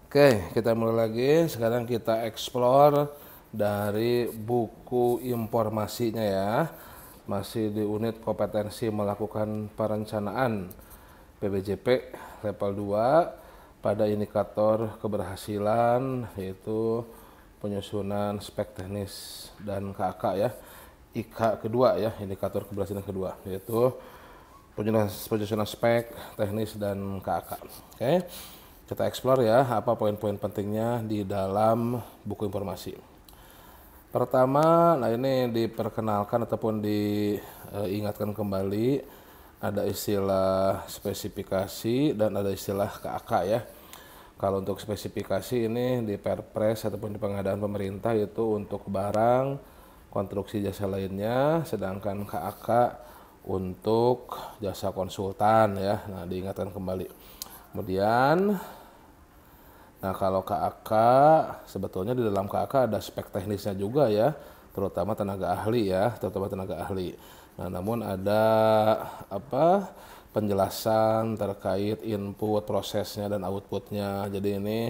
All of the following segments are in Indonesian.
Oke, kita mulai lagi. Sekarang kita explore dari buku informasinya ya. Masih di unit kompetensi melakukan perencanaan PBJP level 2 pada indikator keberhasilan yaitu penyusunan spek teknis dan KK ya. IK kedua ya, indikator keberhasilan kedua yaitu penyusunan spek teknis dan KK. Oke. Kita explore ya, apa poin-poin pentingnya di dalam buku informasi. Pertama, nah ini diperkenalkan ataupun diingatkan kembali, ada istilah spesifikasi dan ada istilah KAK ya. Kalau untuk spesifikasi ini di Perpres ataupun di pengadaan pemerintah itu untuk barang, konstruksi jasa lainnya, sedangkan KAK untuk jasa konsultan ya. Nah, diingatkan kembali. Kemudian nah, kalau KAK, sebetulnya di dalam KAK ada spek teknisnya juga ya, terutama tenaga ahli ya, Nah, namun ada penjelasan terkait input, prosesnya dan outputnya. Jadi ini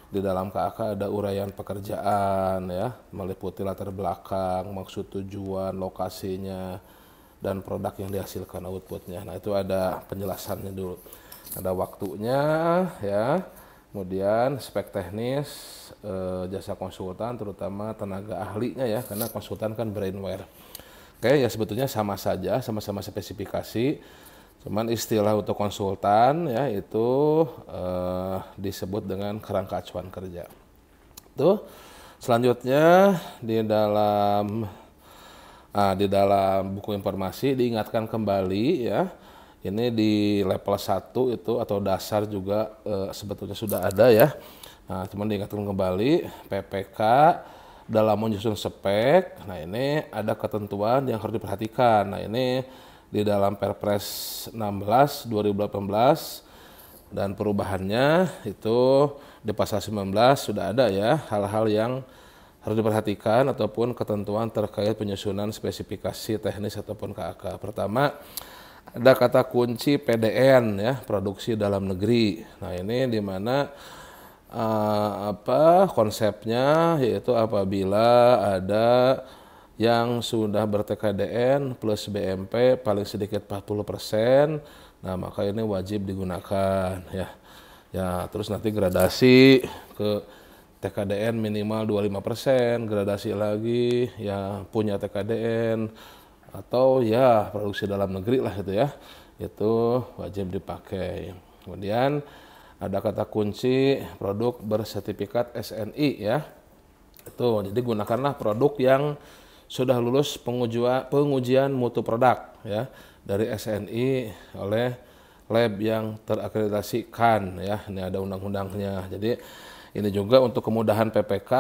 di dalam KAK ada uraian pekerjaan ya, meliputi latar belakang, maksud tujuan, lokasinya, dan produk yang dihasilkan outputnya. Nah, itu ada penjelasannya dulu. Ada waktunya ya. Kemudian spek teknis jasa konsultan terutama tenaga ahlinya ya, karena konsultan kan brainware. Oke ya, sebetulnya sama saja, sama-sama spesifikasi. Cuman istilah untuk konsultan ya itu disebut dengan kerangka acuan kerja. Tuh. Selanjutnya di dalam buku informasi diingatkan kembali ya. Ini di level 1 itu atau dasar juga sebetulnya sudah ada ya. Nah, cuman diingatkan kembali PPK dalam menyusun spek. Nah, ini ada ketentuan yang harus diperhatikan. Nah, ini di dalam Perpres 16 2018 dan perubahannya itu di pasal 19 sudah ada ya hal-hal yang harus diperhatikan ataupun ketentuan terkait penyusunan spesifikasi teknis ataupun KAK. Pertama, ada kata kunci PDN ya, produksi dalam negeri. Nah, ini di mana konsepnya yaitu apabila ada yang sudah ber-TKDN plus BMP paling sedikit 40%, nah maka ini wajib digunakan ya. Ya, terus nanti gradasi ke TKDN minimal 25%, gradasi lagi ya punya TKDN atau ya produksi dalam negeri lah gitu ya, itu wajib dipakai. Kemudian ada kata kunci produk bersertifikat SNI ya, itu jadi gunakanlah produk yang sudah lulus pengujian mutu produk ya dari SNI oleh lab yang terakreditasikan ya. Ini ada undang-undangnya. Jadi ini juga untuk kemudahan PPK,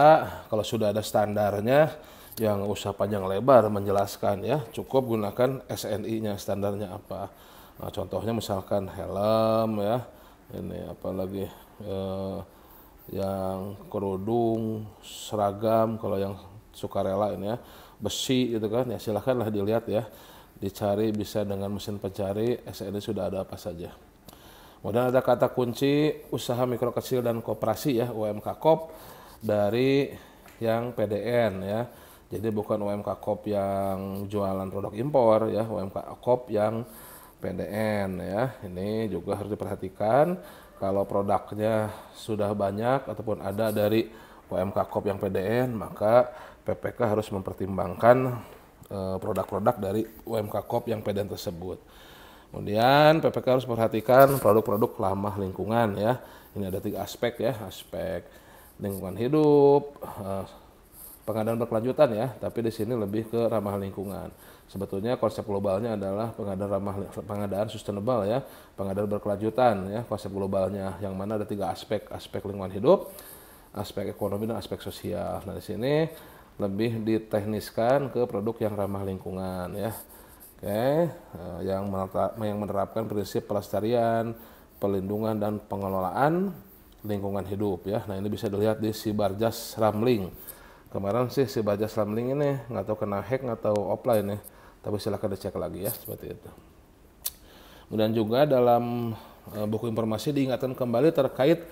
kalau sudah ada standarnya yang usah panjang lebar menjelaskan ya, cukup gunakan SNI-nya, standarnya apa. Nah, contohnya misalkan helm ya, ini apalagi yang kerudung, seragam kalau yang sukarela ini ya, besi gitu kan ya, silahkanlah dilihat ya, dicari bisa dengan mesin pencari SNI sudah ada apa saja. Kemudian ada kata kunci usaha mikro kecil dan koperasi ya, UMK Kop dari yang PDN ya. Jadi bukan UMK Kop yang jualan produk impor ya, UMK Kop yang PDN ya. Ini juga harus diperhatikan kalau produknya sudah banyak ataupun ada dari UMK Kop yang PDN, maka PPK harus mempertimbangkan produk-produk dari UMK Kop yang PDN tersebut. Kemudian PPK harus memperhatikan produk-produk ramah lingkungan ya. Ini ada 3 aspek ya, aspek lingkungan hidup, pengadaan berkelanjutan ya, tapi di sini lebih ke ramah lingkungan. Sebetulnya konsep globalnya adalah pengadaan sustainable ya, pengadaan berkelanjutan ya, konsep globalnya yang mana ada 3 aspek, aspek lingkungan hidup, aspek ekonomi dan aspek sosial. Nah, di sini lebih ditekniskan ke produk yang ramah lingkungan ya. Oke, yang menerapkan prinsip pelestarian, pelindungan dan pengelolaan lingkungan hidup ya. Nah, ini bisa dilihat di Sibarjas Ramling. Kemarin sih Sibarjas Ramling ini nggak tahu kena hack atau offline ya, tapi silahkan dicek lagi ya, seperti itu. Kemudian juga dalam buku informasi diingatkan kembali terkait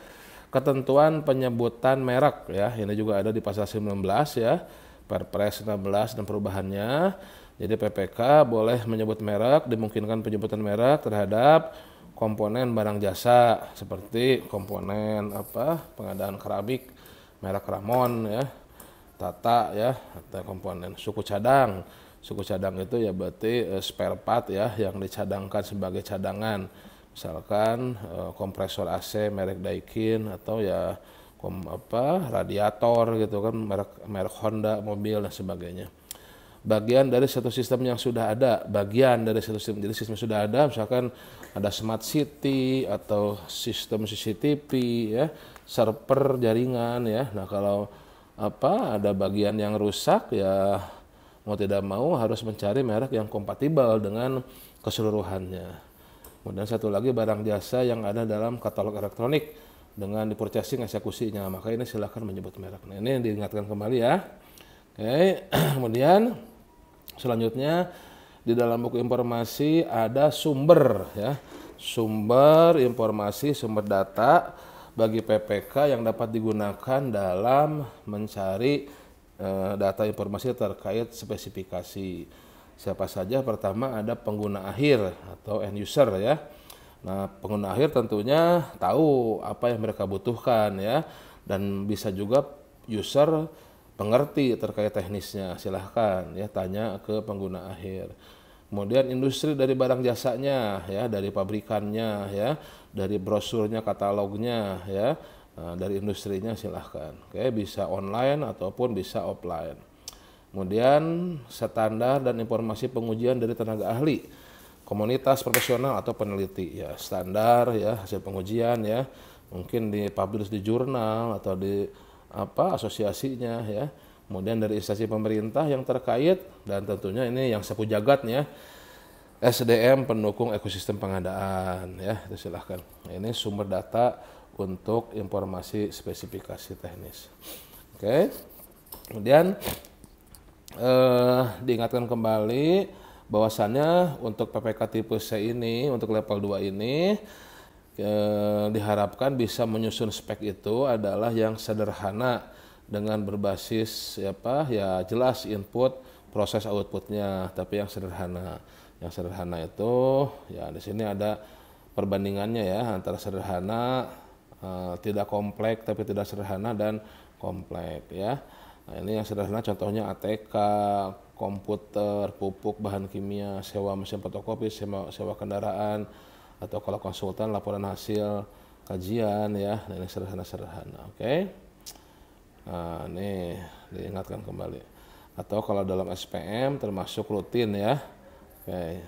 ketentuan penyebutan merek ya. Ini juga ada di pasal 19 ya, Perpres 16 dan perubahannya. Jadi PPK boleh menyebut merek, dimungkinkan penyebutan merek terhadap komponen barang jasa seperti komponen pengadaan keramik merek Ramon ya, Tata ya, atau komponen suku cadang. Suku cadang itu ya berarti spare part ya yang dicadangkan sebagai cadangan. Misalkan kompresor AC merek Daikin atau ya radiator gitu kan merek Honda mobil dan sebagainya. Bagian dari satu sistem yang sudah ada, bagian dari satu sistem, jadi sistem sudah ada, misalkan ada smart city atau sistem CCTV ya, server jaringan ya. Nah kalau ada bagian yang rusak ya mau tidak mau harus mencari merek yang kompatibel dengan keseluruhannya. Kemudian satu lagi barang jasa yang ada dalam katalog elektronik dengan di purchasing eksekusinya, maka ini silakan menyebut merek. Nah ini yang diingatkan kembali ya. Oke, kemudian selanjutnya di dalam buku informasi ada sumber ya, sumber informasi, sumber data bagi PPK yang dapat digunakan dalam mencari data informasi terkait spesifikasi. Siapa saja? Pertama ada pengguna akhir atau end user ya. Nah, pengguna akhir tentunya tahu apa yang mereka butuhkan ya, dan bisa juga user pengerti terkait teknisnya. Silahkan ya tanya ke pengguna akhir. Kemudian industri dari barang jasanya ya, dari pabrikannya ya, dari brosurnya, katalognya ya, dari industrinya silahkan. Oke, bisa online ataupun bisa offline. Kemudian standar dan informasi pengujian dari tenaga ahli, komunitas profesional atau peneliti ya, standar ya hasil pengujian ya, mungkin dipublish di jurnal atau di asosiasinya ya. Kemudian dari instansi pemerintah yang terkait, dan tentunya ini yang sapu jagatnya SDM pendukung ekosistem pengadaan ya, itu silahkan. Nah, ini sumber data untuk informasi spesifikasi teknis. Oke. Kemudian diingatkan kembali bahwasannya untuk PPK tipe C ini, untuk level 2 ini diharapkan bisa menyusun spek itu adalah yang sederhana dengan berbasis ya jelas input, proses outputnya, tapi yang sederhana. Yang sederhana itu ya di sini ada perbandingannya ya antara sederhana, tidak kompleks tapi tidak sederhana, dan kompleks ya. Nah, ini yang sederhana contohnya ATK, komputer, pupuk, bahan kimia, sewa mesin fotokopi, sewa kendaraan, atau kalau konsultan laporan hasil kajian ya. Nah, ini sederhana-sederhana. Oke. Nah, ini diingatkan kembali. Atau kalau dalam SPM termasuk rutin ya. Oke.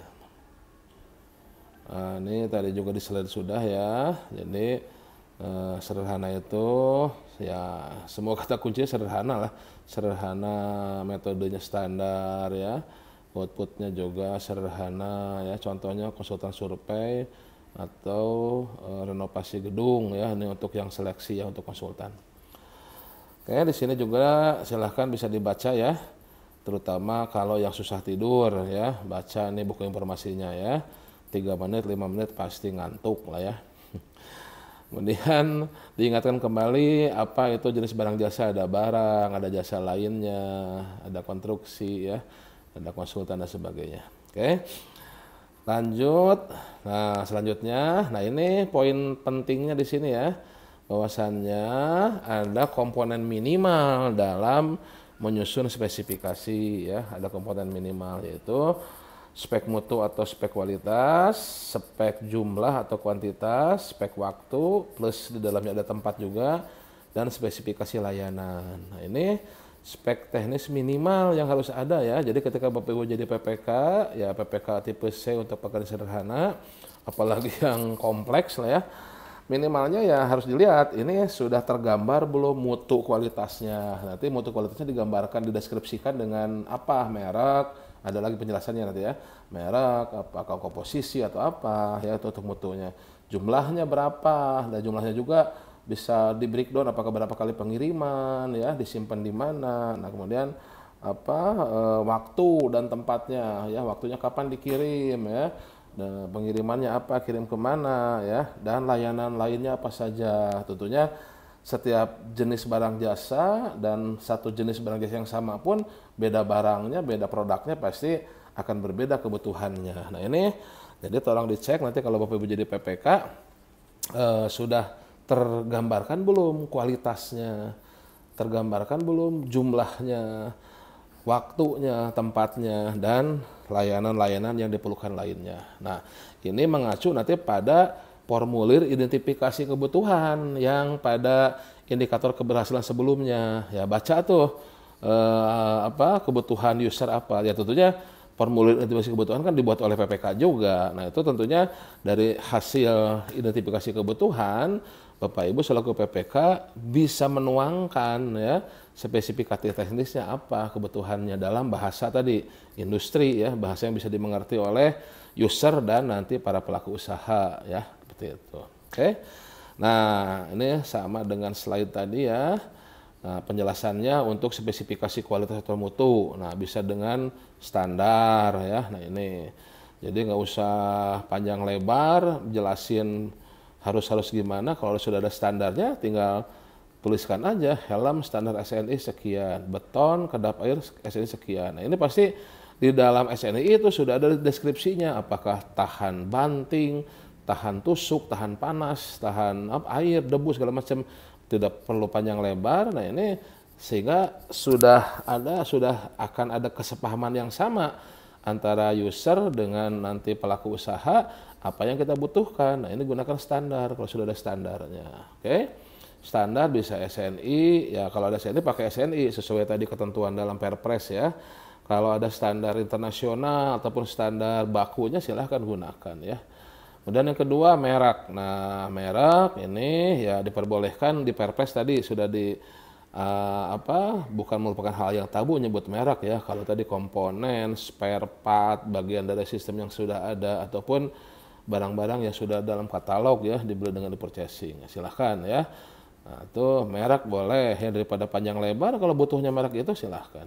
Nah, ini tadi juga di slide sudah ya. Jadi sederhana itu ya semua kata kuncinya sederhana lah, sederhana, metodenya standar ya, outputnya juga sederhana ya, contohnya konsultan survei atau renovasi gedung ya, ini untuk yang seleksi ya, untuk konsultan. Oke, di sini juga silahkan bisa dibaca ya, terutama kalau yang susah tidur ya, baca ini buku informasinya ya, 3 menit 5 menit pasti ngantuk lah ya. Kemudian diingatkan kembali apa itu jenis barang jasa, ada barang, ada jasa lainnya, ada konstruksi ya, ada konsultan dan sebagainya. Oke. Lanjut. Nah, selanjutnya, nah ini poin pentingnya di sini ya. Bahwasannya ada komponen minimal dalam menyusun spesifikasi ya, ada komponen minimal yaitu spek mutu atau spek kualitas, spek jumlah atau kuantitas, spek waktu, plus di dalamnya ada tempat juga, dan spesifikasi layanan. Nah, ini spek teknis minimal yang harus ada ya. Jadi ketika Bapak Ibu jadi PPK, ya PPK tipe C untuk pekerjaan sederhana, apalagi yang kompleks lah ya, minimalnya ya harus dilihat ini sudah tergambar belum mutu kualitasnya. Nanti mutu kualitasnya digambarkan, dideskripsikan dengan apa, merek, ada lagi penjelasannya nanti ya, merek, apakah komposisi atau apa ya, itu untuk mutunya. Jumlahnya berapa, dan jumlahnya juga bisa di breakdown, apakah berapa kali pengiriman ya, disimpan di mana. Nah, kemudian waktu dan tempatnya ya, waktunya kapan dikirim ya, pengirimannya apa, kirim kemana ya, dan layanan lainnya apa saja. Tentunya setiap jenis barang jasa dan satu jenis barang jasa yang sama pun beda barangnya, beda produknya pasti akan berbeda kebutuhannya. Nah ini jadi tolong dicek nanti kalau Bapak Ibu jadi PPK sudah tergambarkan belum kualitasnya, tergambarkan belum jumlahnya, waktunya, tempatnya, dan layanan-layanan yang diperlukan lainnya. Nah, ini mengacu nanti pada formulir identifikasi kebutuhan yang pada indikator keberhasilan sebelumnya. Ya, baca tuh kebutuhan user apa. Ya tentunya formulir identifikasi kebutuhan kan dibuat oleh PPK juga. Nah, itu tentunya dari hasil identifikasi kebutuhan Bapak Ibu selaku PPK bisa menuangkan ya spesifikasi teknisnya apa kebutuhannya dalam bahasa tadi industri ya, bahasa yang bisa dimengerti oleh user dan nanti para pelaku usaha ya, seperti itu. Oke. Nah, ini sama dengan slide tadi ya. Nah, penjelasannya untuk spesifikasi kualitas atau mutu. Nah, bisa dengan standar ya. Nah, ini. Jadi nggak usah panjang lebar jelasin harus gimana. Kalau sudah ada standarnya tinggal tuliskan aja helm standar SNI sekian, beton kedap air SNI sekian. Nah, ini pasti di dalam SNI itu sudah ada deskripsinya, apakah tahan banting, tahan tusuk, tahan panas, tahan air, debu segala macam, tidak perlu panjang lebar. Nah, ini sehingga sudah akan ada kesepahaman yang sama antara user dengan nanti pelaku usaha apa yang kita butuhkan. Nah, ini gunakan standar kalau sudah ada standarnya. Oke. Standar bisa SNI, ya kalau ada SNI pakai SNI sesuai tadi ketentuan dalam Perpres ya. Kalau ada standar internasional ataupun standar bakunya silahkan gunakan ya. Kemudian yang kedua merek. Nah, merek ini ya diperbolehkan di Perpres tadi sudah bukan merupakan hal yang tabu nyebut merek ya. Kalau tadi komponen, spare part, bagian dari sistem yang sudah ada ataupun barang-barang yang sudah dalam katalog ya dibeli dengan di purchasing. Silahkan ya. Nah, itu merek boleh ya daripada panjang lebar kalau butuhnya merek itu silahkan.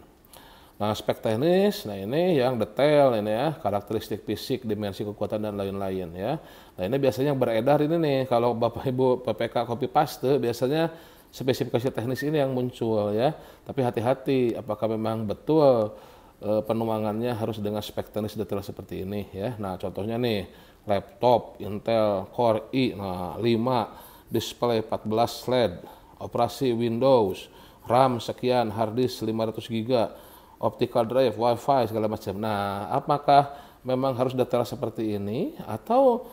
Nah, spek teknis, nah ini yang detail ini ya, karakteristik fisik, dimensi kekuatan dan lain-lain ya. Nah, ini biasanya yang beredar ini nih, kalau Bapak Ibu PPK copy paste biasanya spesifikasi teknis ini yang muncul ya. Tapi hati-hati apakah memang betul penuangannya harus dengan spek teknis detail seperti ini ya. Nah, contohnya nih, laptop Intel Core i, nah 5 display 14 LED, operasi Windows, RAM sekian, hard disk 500 GB, optical drive, wifi segala macam. Nah, apakah memang harus detail seperti ini atau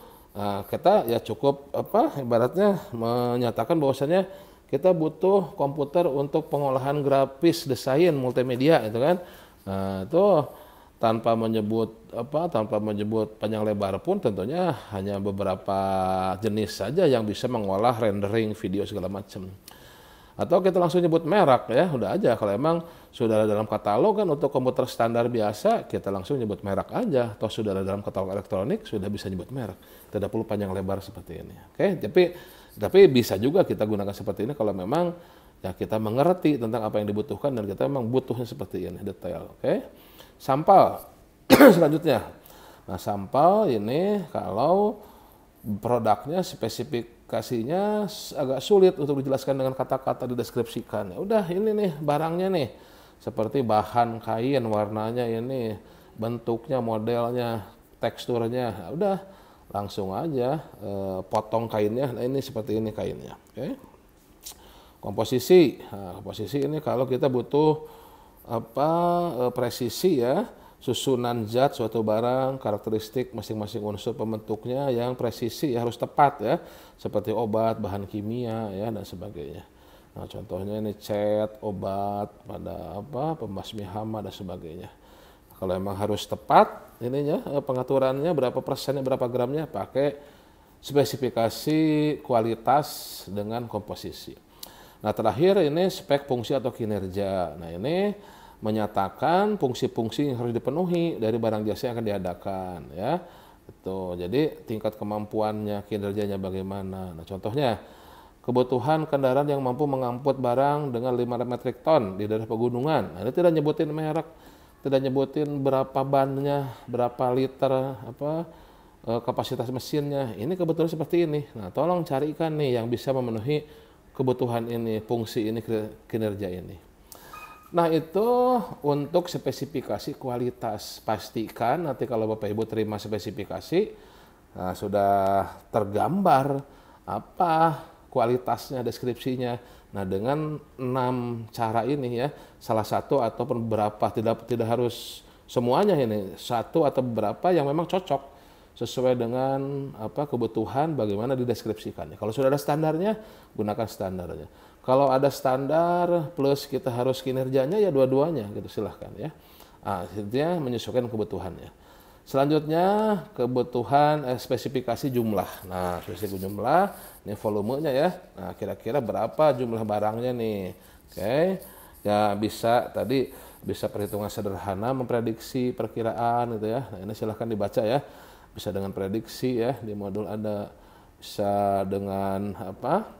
kita ya cukup ibaratnya menyatakan bahwasanya kita butuh komputer untuk pengolahan grafis, desain, multimedia itu kan. Nah, itu tanpa menyebut panjang lebar pun tentunya hanya beberapa jenis saja yang bisa mengolah rendering video segala macam. Atau kita langsung nyebut merek ya, udah aja kalau emang sudah ada dalam katalog kan untuk komputer standar biasa kita langsung nyebut merek aja. Atau sudah ada dalam katalog elektronik sudah bisa nyebut merek. Tidak perlu panjang lebar seperti ini. Oke, tapi bisa juga kita gunakan seperti ini kalau memang ya kita mengerti tentang apa yang dibutuhkan dan kita memang butuhnya seperti ini detail. Oke. Sampel selanjutnya. Nah, sampel ini kalau produknya spesifikasinya agak sulit untuk dijelaskan dengan kata-kata dideskripsikan. Ya udah ini nih barangnya nih. Seperti bahan kain, warnanya ini, bentuknya, modelnya, teksturnya. Ya udah langsung aja potong kainnya. Nah, ini seperti ini kainnya. Oke. Komposisi. Nah, komposisi ini kalau kita butuh presisi ya, susunan zat suatu barang, karakteristik masing-masing unsur pembentuknya yang presisi ya, harus tepat ya, seperti obat, bahan kimia ya dan sebagainya. Nah, contohnya ini cat, obat, pada pembasmi hama dan sebagainya. Kalau emang harus tepat ininya pengaturannya berapa persennya, berapa gramnya, pakai spesifikasi kualitas dengan komposisi. Nah, terakhir ini spek fungsi atau kinerja. Nah, ini menyatakan fungsi-fungsi yang harus dipenuhi dari barang jasa yang akan diadakan ya. Itu. Jadi tingkat kemampuannya, kinerjanya bagaimana. Nah, contohnya kebutuhan kendaraan yang mampu mengangkut barang dengan 5 metrik ton di daerah pegunungan. Nah, ini tidak nyebutin merek, tidak nyebutin berapa bannya, berapa liter kapasitas mesinnya. Ini kebetulan seperti ini. Nah, tolong carikan nih yang bisa memenuhi kebutuhan ini, fungsi ini, kinerja ini. Nah, itu untuk spesifikasi kualitas. Pastikan nanti kalau Bapak Ibu terima spesifikasi, nah, sudah tergambar apa kualitasnya, deskripsinya. Nah, dengan 6 cara ini ya, salah satu ataupun beberapa, tidak harus semuanya ini, satu atau beberapa yang memang cocok sesuai dengan apa kebutuhan, bagaimana dideskripsikannya. Kalau sudah ada standarnya, gunakan standarnya. Kalau ada standar plus kita harus kinerjanya, ya dua-duanya gitu, silahkan ya. Akhirnya menyesuaikan kebutuhannya. Selanjutnya kebutuhan spesifikasi jumlah. Nah, spesifikasi jumlah, ini volumenya ya. Nah, kira-kira berapa jumlah barangnya nih? Oke. Ya bisa tadi bisa perhitungan sederhana memprediksi perkiraan gitu ya. Nah, ini silahkan dibaca ya. Bisa dengan prediksi ya, di modul ada, bisa dengan apa?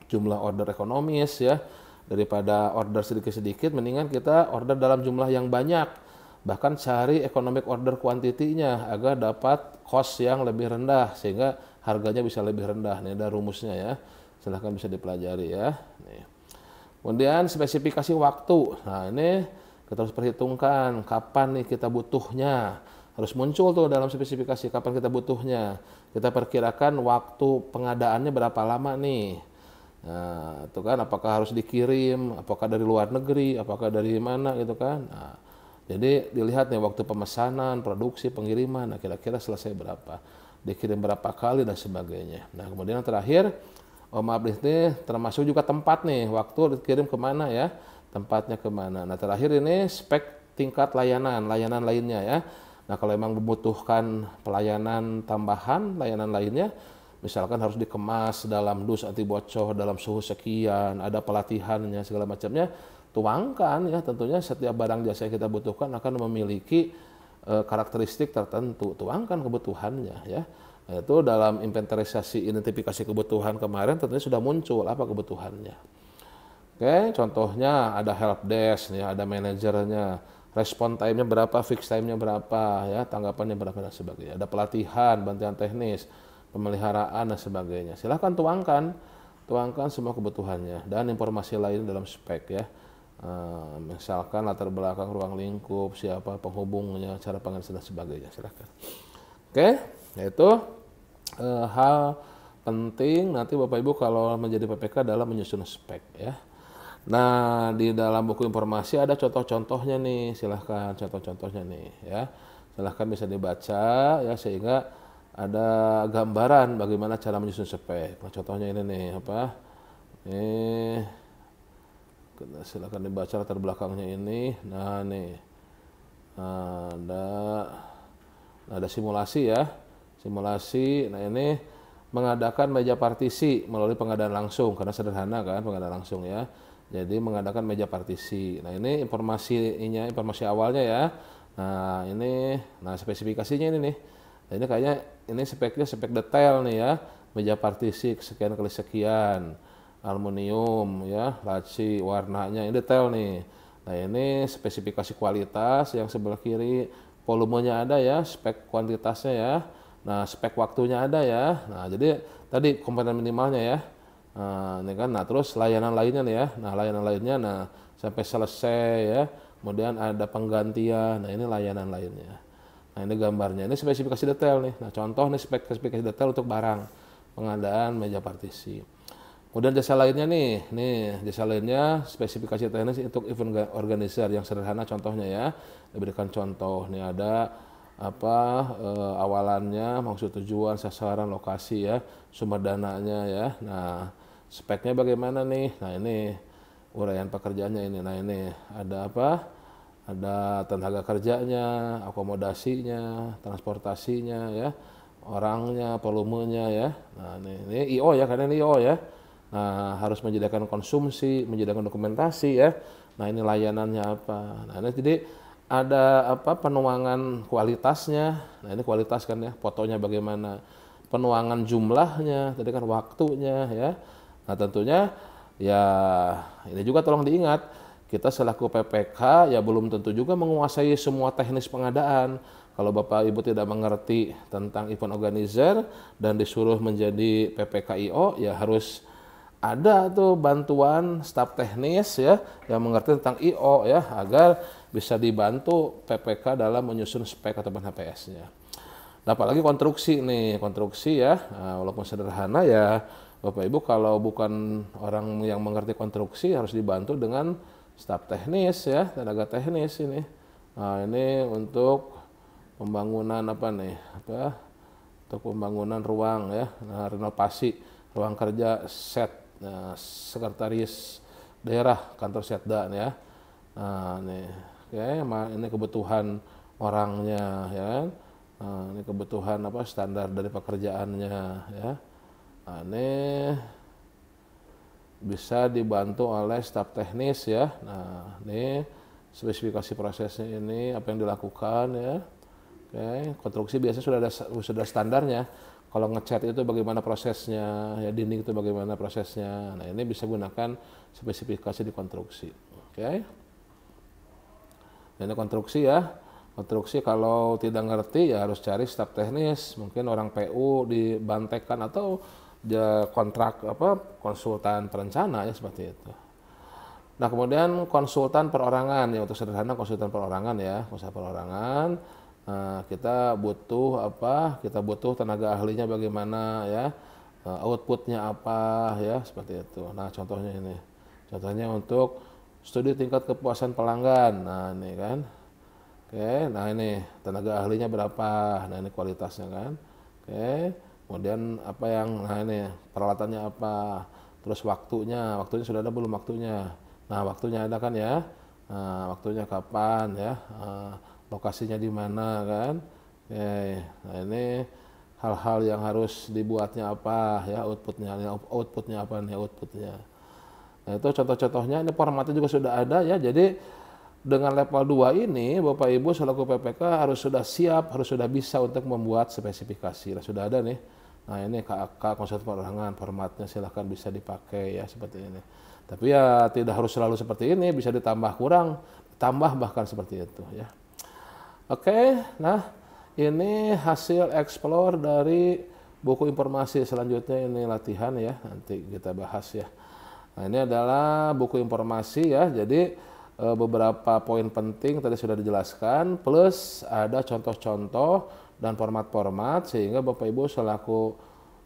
Jumlah order ekonomis ya. Daripada order sedikit-sedikit, mendingan kita order dalam jumlah yang banyak. Bahkan cari economic order quantity-nya agar dapat cost yang lebih rendah sehingga harganya bisa lebih rendah. Ini ada rumusnya ya. Silahkan bisa dipelajari ya. Nih. Kemudian spesifikasi waktu. Nah, ini kita harus perhitungkan kapan nih kita butuhnya. Harus muncul tuh dalam spesifikasi kapan kita butuhnya. Kita perkirakan waktu pengadaannya berapa lama nih. Nah, itu kan apakah harus dikirim, apakah dari luar negeri, apakah dari mana gitu kan. Nah, jadi dilihat nih waktu pemesanan, produksi, pengiriman, nah kira-kira selesai berapa, dikirim berapa kali dan sebagainya. Nah, kemudian yang terakhir, maaf ini termasuk juga tempat nih, waktu dikirim kemana ya, tempatnya kemana. Nah, terakhir ini spek tingkat layanan lainnya ya. Nah, kalau memang membutuhkan pelayanan tambahan, layanan lainnya, misalkan harus dikemas dalam dus anti bocor, dalam suhu sekian, ada pelatihannya, segala macamnya, tuangkan ya. Tentunya setiap barang jasa yang kita butuhkan akan memiliki karakteristik tertentu, tuangkan kebutuhannya ya. Itu dalam inventarisasi identifikasi kebutuhan kemarin tentunya sudah muncul apa kebutuhannya. Oke, contohnya ada help desk nih, ada manajernya, respon time-nya berapa, fix time-nya berapa ya, tanggapannya berapa dan sebagainya. Ada pelatihan, bantuan teknis, pemeliharaan dan sebagainya. Silahkan tuangkan semua kebutuhannya dan informasi lain dalam spek ya. Misalkan latar belakang ruang lingkup, siapa penghubungnya, cara pengisian dan sebagainya. Silahkan. Oke, yaitu hal penting nanti Bapak Ibu kalau menjadi PPK dalam menyusun spek ya. Nah, di dalam buku informasi ada contoh-contohnya nih, silahkan contoh-contohnya nih ya. Silahkan bisa dibaca ya sehingga ada gambaran bagaimana cara menyusun spek. Nah, contohnya ini nih apa? Silahkan dibaca latar belakangnya ini. Nah, nih ada simulasi ya. Simulasi. Nah, ini mengadakan meja partisi melalui pengadaan langsung karena sederhana kan pengadaan langsung ya. Jadi mengadakan meja partisi. Nah, ini informasi awalnya ya. Nah, ini spesifikasinya ini nih. Nah, ini kayaknya ini speknya spek detail nih ya. Meja partisi sekian kali sekian. Aluminium ya, laci, warnanya ini detail nih. Nah, ini spesifikasi kualitas yang sebelah kiri, volumenya ada ya, spek kuantitasnya ya. Nah, spek waktunya ada ya. Nah, jadi tadi komponen minimalnya ya. Nah, ini kan, nah terus layanan lainnya nih ya. Nah, layanan lainnya, nah sampai selesai ya. Kemudian ada penggantian. Nah, ini layanan lainnya. Nah, ini gambarnya. Ini spesifikasi detail nih. Nah, contoh nih spesifikasi detail untuk barang pengadaan meja partisi. Kemudian jasa lainnya nih jasa lainnya spesifikasi teknis untuk event organizer yang sederhana contohnya ya. Diberikan contoh nih ada awalannya, maksud tujuan, sasaran, lokasi ya, sumber dananya ya. Nah, speknya bagaimana nih? Nah, ini uraian pekerjaannya ini. Nah, ini ada apa? Ada tenaga kerjanya, akomodasinya, transportasinya ya, orangnya, volumenya ya. Nah, ini IO ya, karena ini IO ya. Nah, harus menyediakan konsumsi, menyediakan dokumentasi ya. Nah, ini layanannya apa? Nah, ini jadi ada penuangan kualitasnya. Nah, ini kualitas kan ya, fotonya bagaimana, penuangan jumlahnya, tadi kan waktunya ya. Nah, tentunya ya ini juga tolong diingat, kita selaku PPK ya belum tentu juga menguasai semua teknis pengadaan. Kalau Bapak Ibu tidak mengerti tentang event organizer dan disuruh menjadi PPKIO, ya harus ada tuh bantuan staf teknis ya yang mengerti tentang IO ya agar bisa dibantu PPK dalam menyusun spek ataupun HPS-nya. Nah, apalagi konstruksi nih, konstruksi ya, nah, walaupun sederhana ya Bapak Ibu kalau bukan orang yang mengerti konstruksi harus dibantu dengan staf teknis ya, tenaga teknis ini. Nah, ini untuk pembangunan apa nih? Untuk pembangunan ruang ya, nah, renovasi ruang kerja set. Nah, sekretaris daerah kantor Setda ya. Nah, ini kebutuhan orangnya ya kan. Nah, ini kebutuhan apa standar dari pekerjaannya ya. Nah, ini bisa dibantu oleh staf teknis ya. Nah, ini spesifikasi prosesnya ini apa yang dilakukan ya. Oke, konstruksi biasanya sudah standarnya. Kalau ngecat itu bagaimana prosesnya, ya dinding itu bagaimana prosesnya. Nah, ini bisa gunakan spesifikasi di konstruksi. Oke. Ini konstruksi ya. Konstruksi kalau tidak ngerti ya harus cari staf teknis, mungkin orang PU dibantekan atau kontrak konsultan perencana ya seperti itu. Nah, kemudian konsultan perorangan ya, untuk sederhana konsultan perorangan ya, konsultan perorangan. Nah, kita butuh apa? Kita butuh tenaga ahlinya bagaimana ya, outputnya apa ya, seperti itu. Nah, contohnya ini, contohnya untuk studi tingkat kepuasan pelanggan. Nah, ini kan, oke. Nah, ini tenaga ahlinya berapa? Nah, ini kualitasnya kan, oke. Kemudian apa yang, nah ini peralatannya apa? Terus waktunya sudah ada belum waktunya? Nah, waktunya ada kan ya? Nah, waktunya kapan ya? Lokasinya di mana kan? Nah, ini hal-hal yang harus dibuatnya apa ya, outputnya apa nih outputnya. Nah, itu contoh-contohnya, ini formatnya juga sudah ada ya. Jadi dengan level 2 ini Bapak Ibu selaku PPK harus sudah siap, harus sudah bisa untuk membuat spesifikasi. Nah, sudah ada nih. Nah, ini KAK konsultan perorangan, formatnya silahkan bisa dipakai ya seperti ini. Tapi ya tidak harus selalu seperti ini, bisa ditambah kurang, tambah bahkan seperti itu ya. Oke, nah ini hasil explore dari buku informasi. Selanjutnya ini latihan ya, nanti kita bahas ya. Nah, ini adalah buku informasi ya, jadi beberapa poin penting tadi sudah dijelaskan, plus ada contoh-contoh dan format-format sehingga Bapak Ibu selaku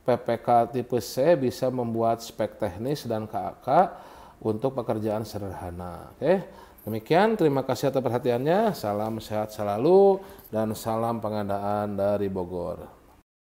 PPK tipe C bisa membuat spek teknis dan KAK untuk pekerjaan sederhana. Oke. Demikian, terima kasih atas perhatiannya. Salam sehat selalu dan salam pengadaan dari Bogor.